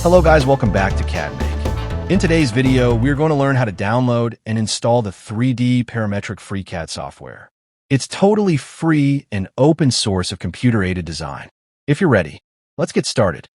Hello guys, welcome back to CAD Make. In today's video, we're going to learn how to download and install the 3D parametric FreeCAD software. It's totally free and open source of computer-aided design. If you're ready, let's get started.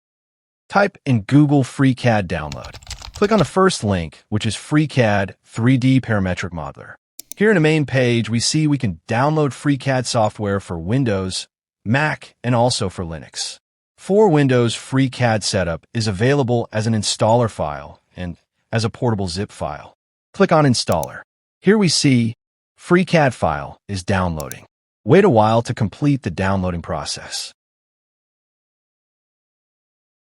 Type in Google FreeCAD download. Click on the first link, which is FreeCAD 3D Parametric Modeler. Here in the main page, we see we can download FreeCAD software for Windows, Mac, and also for Linux. For Windows, FreeCAD setup is available as an installer file and as a portable zip file. Click on Installer. Here we see FreeCAD file is downloading. Wait a while to complete the downloading process.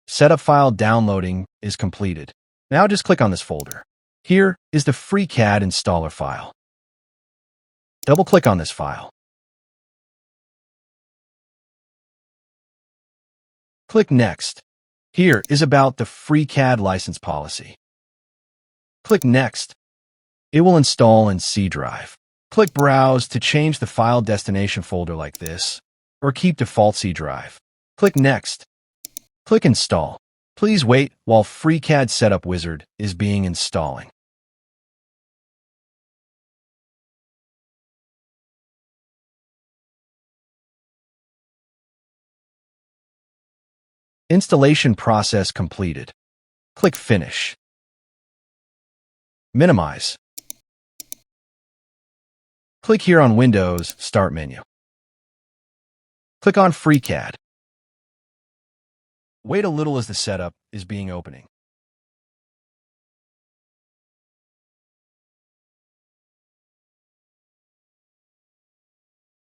Setup file downloading is completed. Now just click on this folder. Here is the FreeCAD installer file. Double-click on this file. Click Next. Here is about the FreeCAD license policy. Click Next. It will install in C drive. Click Browse to change the file destination folder like this, or keep default C drive. Click Next. Click Install. Please wait while FreeCAD Setup Wizard is being installing. Installation process completed. Click Finish. Minimize. Click here on Windows Start menu. Click on FreeCAD. Wait a little as the setup is being opening.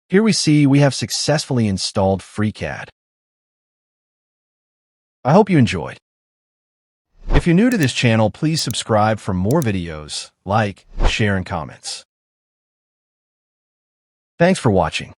Here we see we have successfully installed FreeCAD. I hope you enjoyed. If you're new to this channel, please subscribe for more videos, like, share, and comments. Thanks for watching.